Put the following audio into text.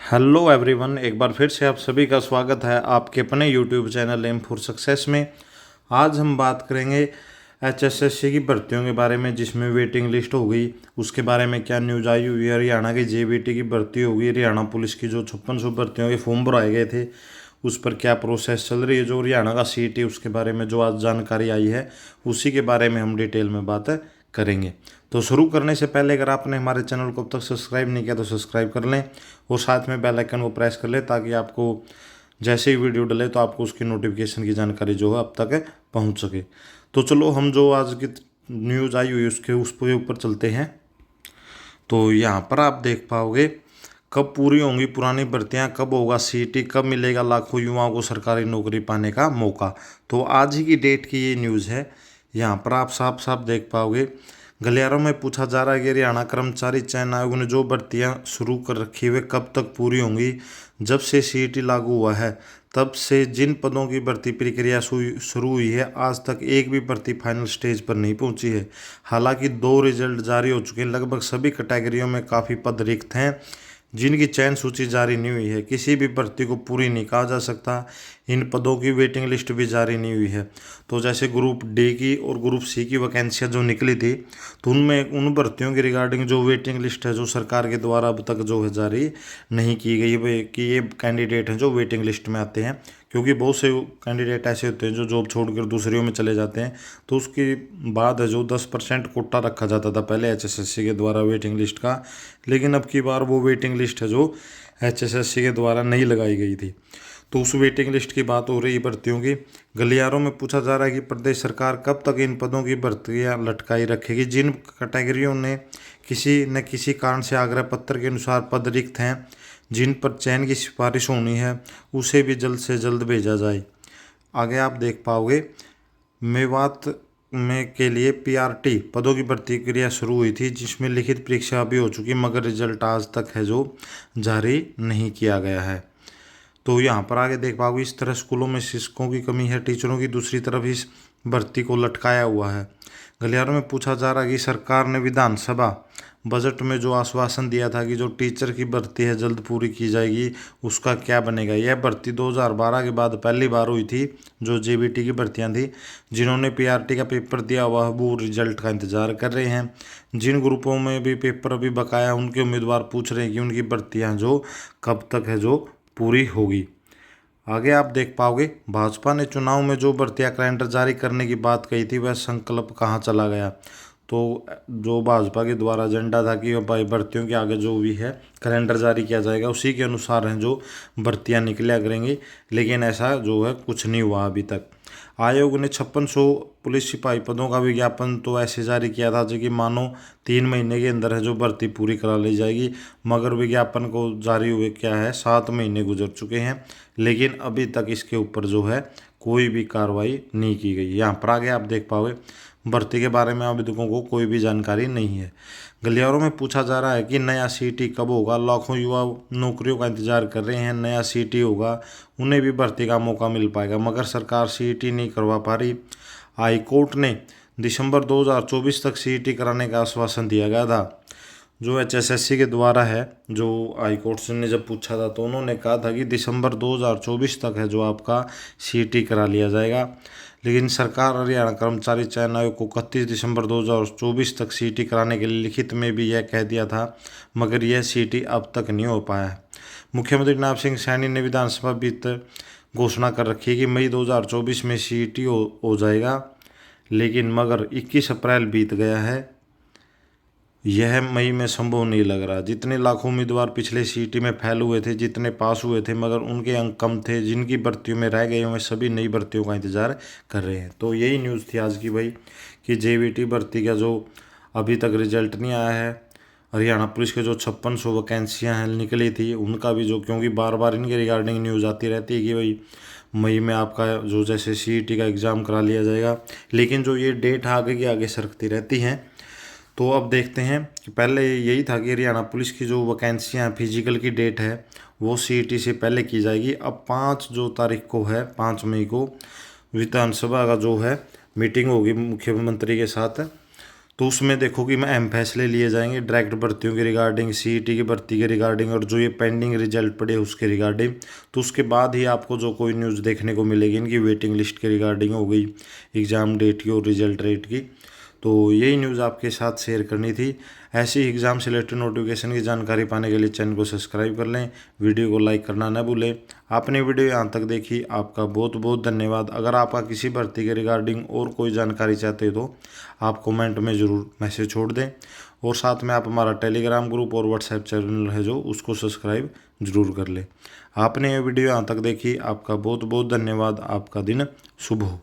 Hello everyone, एक बार फिर से आप सभी का स्वागत है आपके अपने YouTube channel M for success में। आज हम बात करेंगे एचएसएससी की भर्तियों के बारे में, जिसमें वेटिंग लिस्ट हो गई, उसके बारे में क्या न्यूज़ आई हुई है। हरियाणा की जेबीटी की भर्ती होगी, हरियाणा पुलिस की जो 5600 भर्तियों के फॉर्म भराए गए थे उस पर क्या प्रोसेस चल रही है, जो हरियाणा का सीटी उसके बारे में जो आज जानकारी आई है उसी के बारे में हम डिटेल में बात करेंगे। तो शुरू करने से पहले अगर आपने हमारे चैनल को अब तक सब्सक्राइब नहीं किया तो सब्सक्राइब कर लें और साथ में बेल आइकन को प्रेस कर लें, ताकि आपको जैसे ही वीडियो डले तो आपको उसकी नोटिफिकेशन की जानकारी जो है अब तक पहुंच सके। तो चलो हम जो आज की न्यूज़ आई हुई उसके उस पे ऊपर चलते हैं। तो यहाँ पर आप देख पाओगे कब पूरी होंगी पुरानी भर्तियां, कब होगा सीटी, कब मिलेगा लाखों युवाओं को सरकारी नौकरी पाने का मौका। तो आज ही की डेट की ये न्यूज़ है। यहाँ पर आप साफ साफ देख पाओगे गलियारों में पूछा जा रहा है कि हरियाणा कर्मचारी चयन आयोग ने जो भर्तियां शुरू कर रखी हुई कब तक पूरी होंगी। जब से सीईटी लागू हुआ है तब से जिन पदों की भर्ती प्रक्रिया शुरू हुई है, आज तक एक भी भर्ती फाइनल स्टेज पर नहीं पहुंची है। हालांकि 2 रिजल्ट जारी हो चुके हैं, लगभग सभी कैटेगरियों में काफ़ी पद रिक्त हैं जिनकी चयन सूची जारी नहीं हुई है। किसी भी भर्ती को पूरी नहीं कहा जा सकता, इन पदों की वेटिंग लिस्ट भी जारी नहीं हुई है। तो जैसे ग्रुप डी की और ग्रुप सी की वैकेंसियाँ जो निकली थी, तो उनमें उन भर्तियों की रिगार्डिंग जो वेटिंग लिस्ट है जो सरकार के द्वारा अब तक जो है जारी नहीं की गई है कि ये कैंडिडेट हैं जो वेटिंग लिस्ट में आते हैं। क्योंकि बहुत से कैंडिडेट ऐसे होते हैं जो जॉब छोड़कर दूसरियों में चले जाते हैं, तो उसके बाद जो 10% कोटा रखा जाता था पहले एचएसएससी के द्वारा वेटिंग लिस्ट का, लेकिन अब की बार वो वेटिंग लिस्ट है जो एचएसएससी के द्वारा नहीं लगाई गई थी। तो उस वेटिंग लिस्ट की बात हो रही है भर्तियों की। गलियारों में पूछा जा रहा है कि प्रदेश सरकार कब तक इन पदों की भर्तियां लटकाई रखेगी। जिन कैटेगरियों ने किसी न किसी कारण से आग्रह पत्र के अनुसार पद रिक्त हैं, जिन पर चयन की सिफारिश होनी है, उसे भी जल्द से जल्द भेजा जाए। आगे आप देख पाओगे मेवात में के लिए पीआरटी पदों की भर्ती प्रक्रिया शुरू हुई थी, जिसमें लिखित परीक्षा भी हो चुकी, मगर रिजल्ट आज तक है जो जारी नहीं किया गया है। तो यहाँ पर आगे देख पाओगे इस तरह स्कूलों में शिक्षकों की कमी है, टीचरों की दूसरी तरफ इस भर्ती को लटकाया हुआ है। गलियारों में पूछा जा रहा है कि सरकार ने विधानसभा बजट में जो आश्वासन दिया था कि जो टीचर की भर्ती है जल्द पूरी की जाएगी, उसका क्या बनेगा। यह भर्ती 2012 के बाद पहली बार हुई थी जो जेबीटी की भर्तियां थी। जिन्होंने पीआरटी का पेपर दिया हुआ है वो रिजल्ट का इंतजार कर रहे हैं। जिन ग्रुपों में भी पेपर अभी बकाया उनके उम्मीदवार पूछ रहे हैं कि उनकी भर्तियाँ जो कब तक है जो पूरी होगी। आगे आप देख पाओगे भाजपा ने चुनाव में जो भर्तियां कैलेंडर जारी करने की बात कही थी वह संकल्प कहाँ चला गया। तो जो भाजपा के द्वारा एजेंडा था कि भाई भर्तियों के आगे जो भी है कैलेंडर जारी किया जाएगा, उसी के अनुसार हैं जो भर्तियां निकला करेंगी, लेकिन ऐसा जो है कुछ नहीं हुआ अभी तक। आयोग ने 5600 पुलिस सिपाही पदों का विज्ञापन तो ऐसे जारी किया था जो कि मानो 3 महीने के अंदर है जो भर्ती पूरी करा ली जाएगी, मगर विज्ञापन को जारी हुए क्या है 7 महीने गुजर चुके हैं, लेकिन अभी तक इसके ऊपर जो है कोई भी कार्रवाई नहीं की गई। यहाँ पर आगे आप देख पाओगे भर्ती के बारे में आवेदकों को कोई भी जानकारी नहीं है। गलियारों में पूछा जा रहा है कि नया सीटी कब होगा। लाखों युवा नौकरियों का इंतजार कर रहे हैं, नया सीटी होगा उन्हें भी भर्ती का मौका मिल पाएगा, मगर सरकार सीटी नहीं करवा पा रही। हाई कोर्ट ने दिसंबर 2024 तक सीटी कराने का आश्वासन दिया गया था। जो एचएसएससी के द्वारा है, जो हाई कोर्ट से ने जब पूछा था तो उन्होंने कहा था कि दिसंबर 2024 तक है जो आपका सीटी करा लिया जाएगा, लेकिन सरकार हरियाणा कर्मचारी चयन आयोग को 31 दिसंबर 2024 तक सीटी कराने के लिए लिखित में भी यह कह दिया था, मगर यह सीटी अब तक नहीं हो पाया है। मुख्यमंत्री नायब सिंह सैनी ने विधानसभा वित्त घोषणा कर रखी है कि मई 2024 में सीटी हो जाएगा, लेकिन मगर 21 अप्रैल बीत गया है, यह मई में संभव नहीं लग रहा। जितने लाखों उम्मीदवार पिछले सीटी में फैल हुए थे, जितने पास हुए थे, मगर उनके अंक कम थे, जिनकी भर्तियों में रह गए हुए सभी नई भर्तियों का इंतजार कर रहे हैं। तो यही न्यूज़ थी आज की भाई कि जेबीटी भर्ती का जो अभी तक रिजल्ट नहीं आया है। हरियाणा पुलिस के जो 5600 वैकेंसियाँ हैं निकली थी उनका भी जो, क्योंकि बार बार इनके रिगार्डिंग न्यूज़ आती रहती है कि भाई मई में आपका जो जैसे सीईटी का एग्ज़ाम करा लिया जाएगा, लेकिन जो ये डेट आगे की आगे सरकती रहती हैं। तो अब देखते हैं कि पहले यही था कि हरियाणा पुलिस की जो वैकेंसियाँ फिजिकल की डेट है वो सीईटी से पहले की जाएगी। अब 5 जो तारीख को है 5 मई को विधानसभा का जो है मीटिंग होगी मुख्यमंत्री के साथ, तो उसमें देखो कि मैं अहम फैसले लिए जाएंगे डायरेक्ट भर्तियों के रिगार्डिंग, सीईटी की भर्ती के रिगार्डिंग, और जो ये पेंडिंग रिजल्ट पड़े उसके रिगार्डिंग। तो उसके बाद ही आपको जो कोई न्यूज़ देखने को मिलेगी इनकी वेटिंग लिस्ट के रिगार्डिंग हो गई, एग्ज़ाम डेट की और रिजल्ट रेट की। तो यही न्यूज़ आपके साथ शेयर करनी थी। ऐसी एग्ज़ाम से रिलेटेड नोटिफिकेशन की जानकारी पाने के लिए चैनल को सब्सक्राइब कर लें, वीडियो को लाइक करना न भूलें। आपने वीडियो यहाँ तक देखी, आपका बहुत बहुत धन्यवाद। अगर आपका किसी भर्ती के रिगार्डिंग और कोई जानकारी चाहते हो तो आप कमेंट में ज़रूर मैसेज छोड़ दें, और साथ में आप हमारा टेलीग्राम ग्रुप और व्हाट्सएप चैनल है जो उसको सब्सक्राइब जरूर कर लें। आपने ये वीडियो यहाँ तक देखी, आपका बहुत बहुत धन्यवाद। आपका दिन शुभ हो।